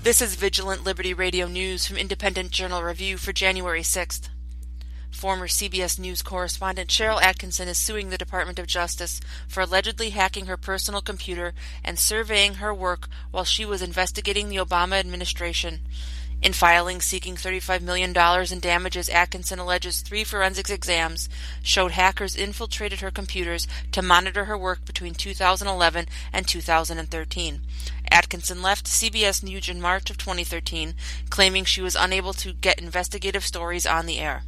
This is Vigilant Liberty Radio News from Independent Journal Review for January 6th. Former CBS News correspondent Cheryl Atkinson is suing the Department of Justice for allegedly hacking her personal computer and surveying her work while she was investigating the Obama administration. In filings seeking $35 million in damages, Atkinson alleges 3 forensics exams showed hackers infiltrated her computers to monitor her work between 2011 and 2013. Atkinson left CBS News in March of 2013, claiming she was unable to get investigative stories on the air.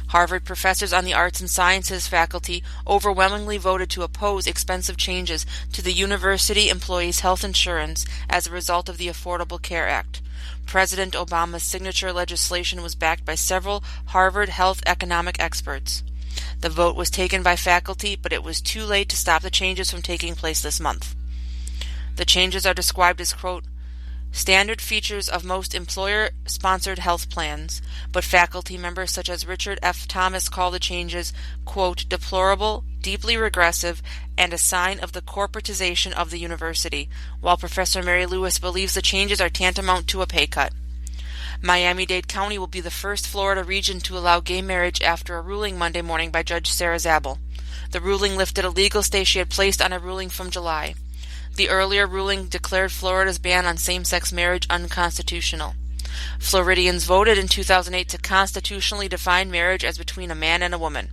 Harvard professors on the arts and sciences faculty overwhelmingly voted to oppose expensive changes to the university employees' health insurance as a result of the Affordable Care Act. President Obama's signature legislation was backed by several Harvard health economic experts. The vote was taken by faculty, but it was too late to stop the changes from taking place this month. The changes are described as, quote, standard features of most employer-sponsored health plans, but faculty members such as Richard F. Thomas call the changes, quote, deplorable, deeply regressive, and a sign of the corporatization of the university, while Professor Mary Lewis believes the changes are tantamount to a pay cut. Miami-Dade County will be the first Florida region to allow gay marriage after a ruling Monday morning by Judge Sarah Zabel. The ruling lifted a legal stay she had placed on a ruling from July. The earlier ruling declared Florida's ban on same-sex marriage unconstitutional. Floridians voted in 2008 to constitutionally define marriage as between a man and a woman.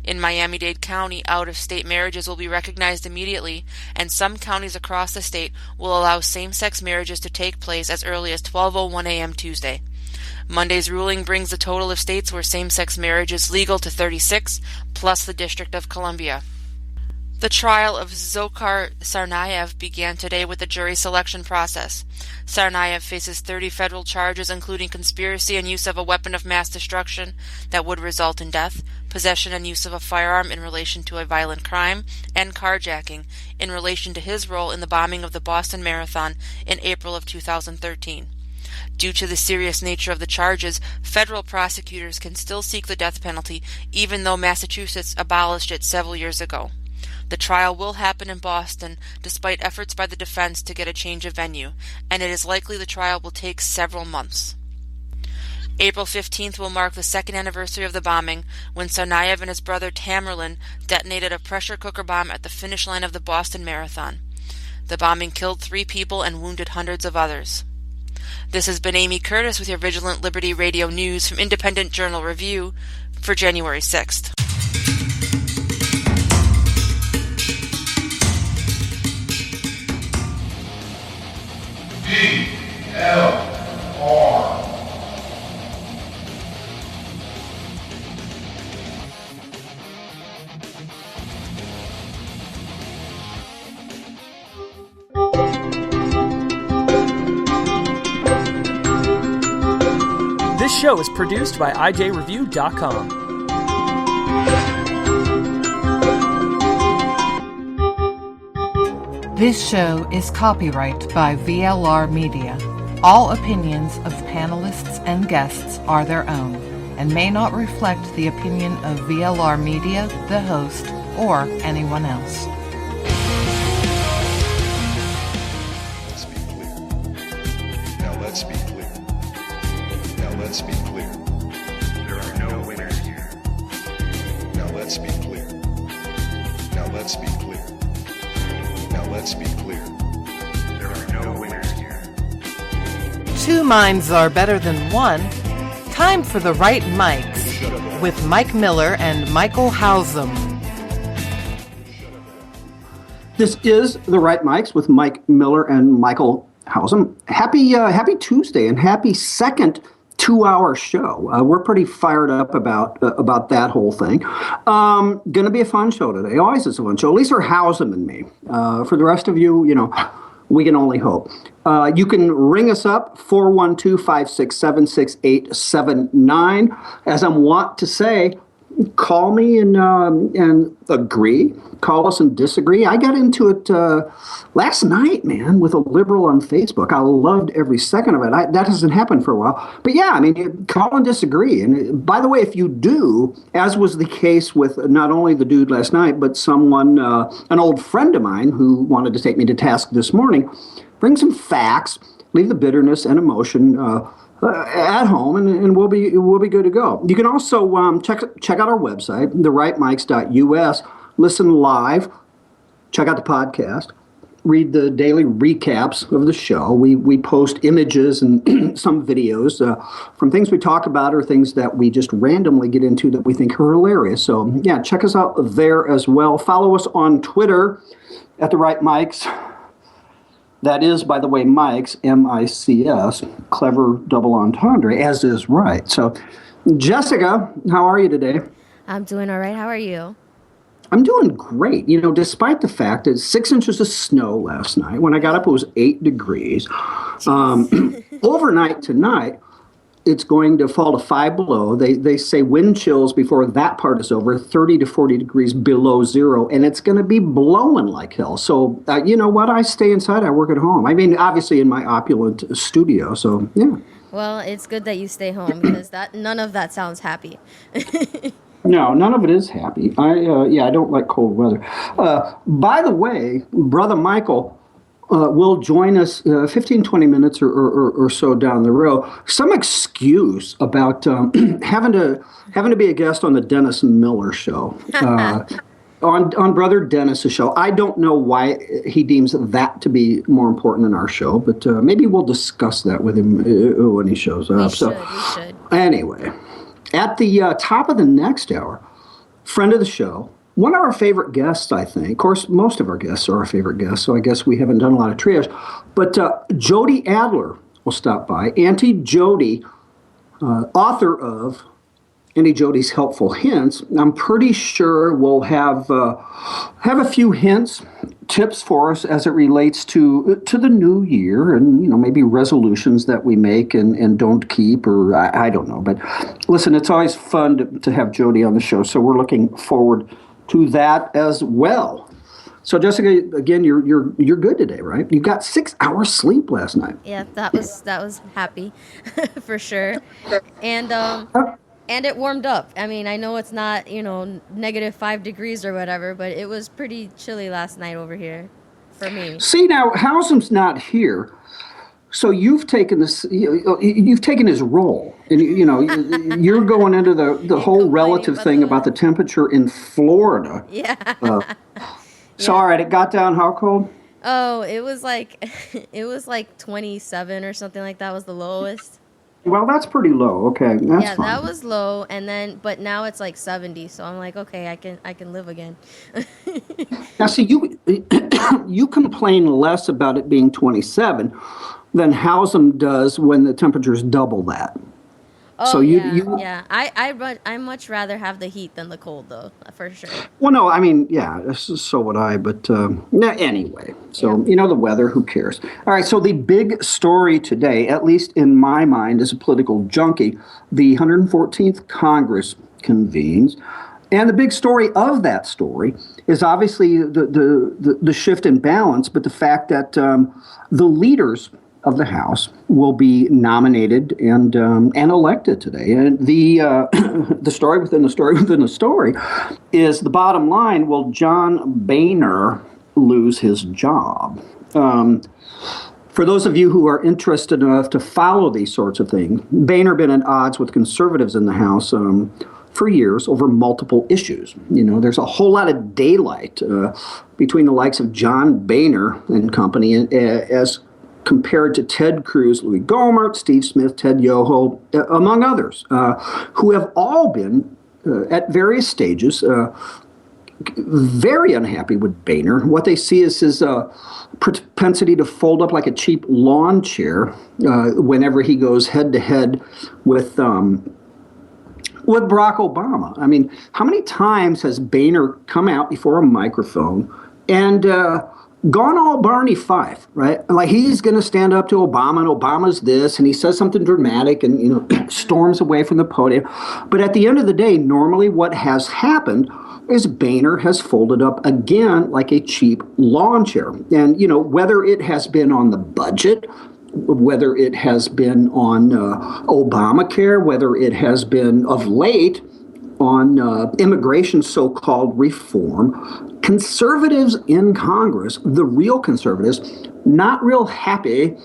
In Miami-Dade County, out-of-state marriages will be recognized immediately, and some counties across the state will allow same-sex marriages to take place as early as 12:01 a.m. Tuesday. Monday's ruling brings the total of states where same-sex marriage is legal to 36, plus the District of Columbia. The trial of Dzhokhar Tsarnaev began today with the jury selection process. Tsarnaev faces 30 federal charges, including conspiracy and use of a weapon of mass destruction that would result in death, possession and use of a firearm in relation to a violent crime, and carjacking in relation to his role in the bombing of the Boston Marathon in April of 2013. Due to the serious nature of the charges, federal prosecutors can still seek the death penalty, even though Massachusetts abolished it several years ago. The trial will happen in Boston, despite efforts by the defense to get a change of venue, and it is likely the trial will take several months. April 15th will mark the second anniversary of the bombing, when Tsarnaev and his brother Tamerlan detonated a pressure cooker bomb at the finish line of the Boston Marathon. The bombing killed 3 people and wounded hundreds of others. This has been Amy Curtis with your Vigilant Liberty Radio News from Independent Journal Review for January 6th. VLR. This show is produced by IJReview.com. This show is copyright by VLR Media. All opinions of panelists and guests are their own and may not reflect the opinion of VLR Media, the host, or anyone else. Let's be clear. Now let's be clear. Now let's be clear. There are no winners here. Now let's be clear. Now let's be clear. Now let's be clear. There are no winners here. Two minds are better than one. Time for the Right Mics with Mike Miller and Michael Hausum. This is the Right Mics with Mike Miller and Michael Hausum. Happy Tuesday and happy second 2-hour show. We're pretty fired up about that whole thing. Going to be a fun show today. Always is a fun show. At least for Hausum and me. For the rest of you, we can only hope. You can ring us up, 412-567-6879. As I'm wont to say, call me and agree. Call us and disagree. I got into it last night, man, with a liberal on Facebook. I loved every second of it. That hasn't happened for a while. But yeah, I mean, call and disagree. And by the way, if you do, as was the case with not only the dude last night, but someone, an old friend of mine who wanted to take me to task this morning, bring some facts. leave the bitterness and emotion at home, and we'll be good to go. You can also check out our website, therightmics.us. Listen live. Check out the podcast. Read the daily recaps of the show. We post images and some videos from things we talk about or things that we just randomly get into that we think are hilarious. So, yeah, check us out there as well. Follow us on Twitter at The Right Mics. That is, by the way, Mics, M-I-C-S, clever double entendre, as is right. So, Jessica, how are you today? I'm doing all right. How are you? I'm doing great. You know, despite the fact that 6 inches of snow last night. When I got up, it was 8 degrees. Overnight tonight, it's going to fall to 5 below. They say wind chills before that part is over, 30 to 40 degrees below zero, and it's going to be blowing like hell. So, you know what? I stay inside. I work at home. I mean, obviously in my opulent studio. So, yeah. Well, it's good that you stay home because none of that sounds happy. No, none of it is happy. I don't like cold weather. By the way, Brother Michael will join us 15, 20 minutes or so down the road. Some excuse about having to be a guest on the Dennis Miller show. On Brother Dennis's show. I don't know why he deems that to be more important than our show, but maybe we'll discuss that with him when he shows up. We should. Anyway. At the top of the next hour, friend of the show, one of our favorite guests, I think. Of course, most of our guests are our favorite guests, so I guess we haven't done a lot of triage. But Jody Adler will stop by. Auntie Jody, author of Auntie Jody's Helpful Hints. I'm pretty sure we'll have a few hints, tips for us as it relates to the new year, and maybe resolutions that we make and don't keep, or I don't know. But listen, it's always fun to have Jody on the show, so we're looking forward to that as well. So Jessica, again, you're good today, right? You got 6 hours sleep last night. Yeah, that was happy for sure, and it warmed up. I mean, I know it's not, negative 5 degrees or whatever, but it was pretty chilly last night over here for me. See, now, Housem's not here, so you've taken this, you've taken his role. And, you're going into the whole relative thing about the temperature in Florida. Yeah. So, all right, it got down how cold? Oh, it was like 27 or something like that was the lowest. Well, that's pretty low. Okay, that's fine. That was low, but now it's like 70. So I'm like, okay, I can live again. Now, see, you complain less about it being 27 than Housem does when the temperature's double that. Oh, so I much rather have the heat than the cold, though, for sure. Well, no, I mean, yeah, so would I, but anyway. So, the weather, who cares? All right, so the big story today, at least in my mind as a political junkie, the 114th Congress convenes. And the big story of that story is obviously the shift in balance, but the fact that the leaders of the House will be nominated and elected today. And the story within the story within the story is the bottom line: will John Boehner lose his job? For those of you who are interested enough to follow these sorts of things, Boehner been at odds with conservatives in the House for years over multiple issues. There's a whole lot of daylight between the likes of John Boehner and company as compared to Ted Cruz, Louis Gohmert, Steve Smith, Ted Yoho, among others, who have all been, at various stages, very unhappy with Boehner. What they see is his propensity to fold up like a cheap lawn chair whenever he goes head-to-head with Barack Obama. I mean, how many times has Boehner come out before a microphone and gone all Barney Fife, right? Like he's going to stand up to Obama, and Obama's this, and he says something dramatic and, storms away from the podium. But at the end of the day, normally what has happened is Boehner has folded up again like a cheap lawn chair. And, whether it has been on the budget, whether it has been on Obamacare, whether it has been of late on immigration so-called reform, conservatives in Congress, the real conservatives, not real happy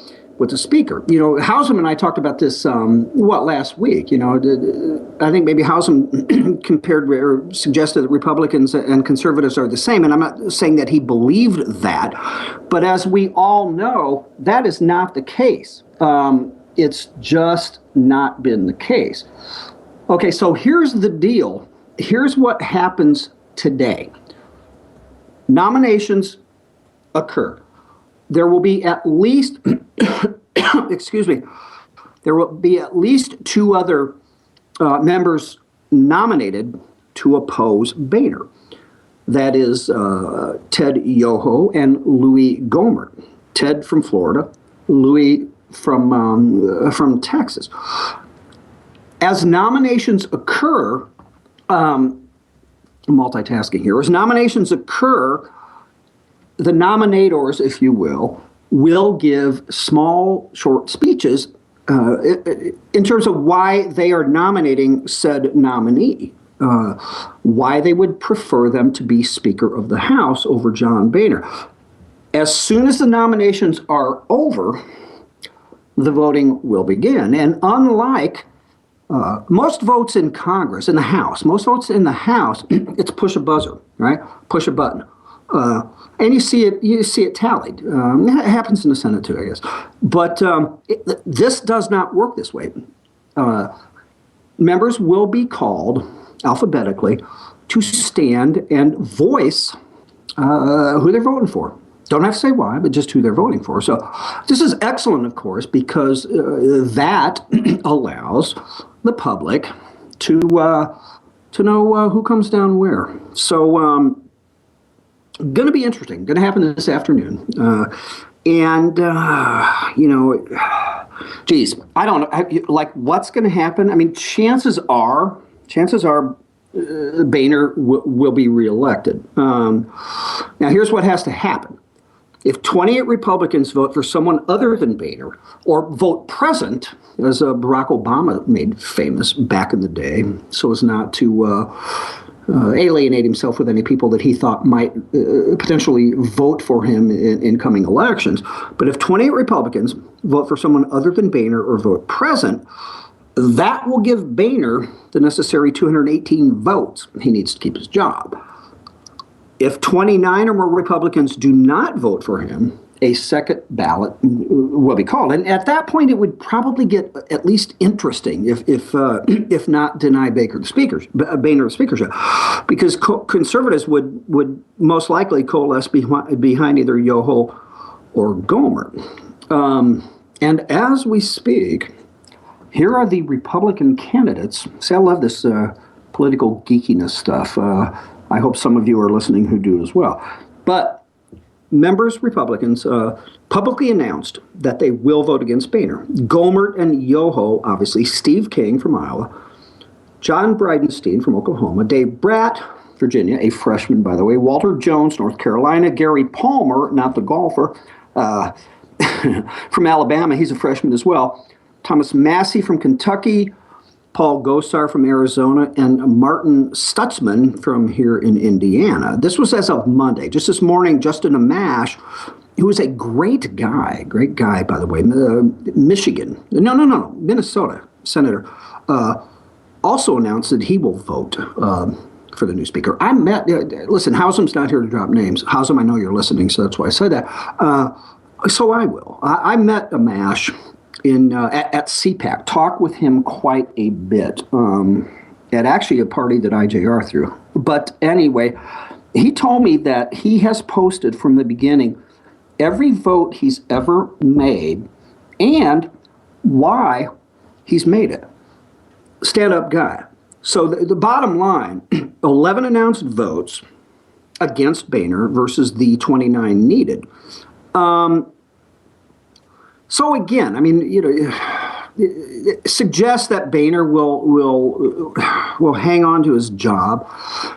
with the speaker. Hausum and I talked about this, last week. I think maybe Hausum compared or suggested that Republicans and conservatives are the same, and I'm not saying that he believed that, but as we all know, that is not the case. It's just not been the case. Okay, so here's the deal. Here's what happens today. Nominations occur. There will be at least, there will be at least 2 other members nominated to oppose Boehner. That is Ted Yoho and Louis Gohmert. Ted from Florida, Louis from Texas. As nominations occur, multitasking here. As nominations occur, the nominators, if you will give small, short speeches in terms of why they are nominating said nominee, why they would prefer them to be Speaker of the House over John Boehner. As soon as the nominations are over, the voting will begin. And unlike most votes in Congress, in the House, it's push a buzzer, right? Push a button. And you see it tallied. It happens in the Senate too, I guess. But this does not work this way. Members will be called alphabetically to stand and voice who they're voting for. Don't have to say why, but just who they're voting for. So this is excellent, of course, because that allows the public to know who comes down where. So going to be interesting. Going to happen this afternoon. Geez, I don't know. Like, what's going to happen? I mean, chances are Boehner will be reelected. Now, here's what has to happen. If 28 Republicans vote for someone other than Boehner, or vote present, as Barack Obama made famous back in the day, so as not to alienate himself with any people that he thought might potentially vote for him in coming elections. But if 28 Republicans vote for someone other than Boehner or vote present, that will give Boehner the necessary 218 votes he needs to keep his job. If 29 or more Republicans do not vote for him, a second ballot will be called. And at that point, it would probably get at least interesting, if not deny Boehner the speakership, because conservatives would most likely coalesce behind either Yoho or Gohmert. And as we speak, here are the Republican candidates. See, I love this political geekiness stuff. I hope some of you are listening who do as well. But Republicans, publicly announced that they will vote against Boehner. Gohmert and Yoho, obviously, Steve King from Iowa, John Bridenstine from Oklahoma, Dave Bratt, Virginia, a freshman, by the way, Walter Jones, North Carolina, Gary Palmer, not the golfer, from Alabama, he's a freshman as well, Thomas Massey from Kentucky, Paul Gosar from Arizona, and Martin Stutzman from here in Indiana. This was as of Monday. Just this morning, Justin Amash, who is a great guy, by the way, Minnesota senator, also announced that he will vote for the new speaker. Listen, Hausum's not here to drop names. Hausum, I know you're listening, so that's why I said that. So I will. I met Amash at CPAC, talked with him quite a bit at actually a party that IJR threw. But anyway, he told me that he has posted from the beginning every vote he's ever made and why he's made it. Stand-up guy. So the bottom line, 11 announced votes against Boehner versus the 29 needed. So again, I mean, it suggests that Boehner will hang on to his job.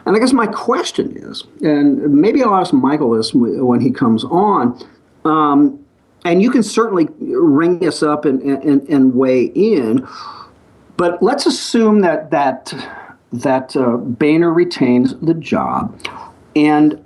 And I guess my question is, and maybe I'll ask Michael this when he comes on, and you can certainly ring us up and weigh in, but let's assume that Boehner retains the job, and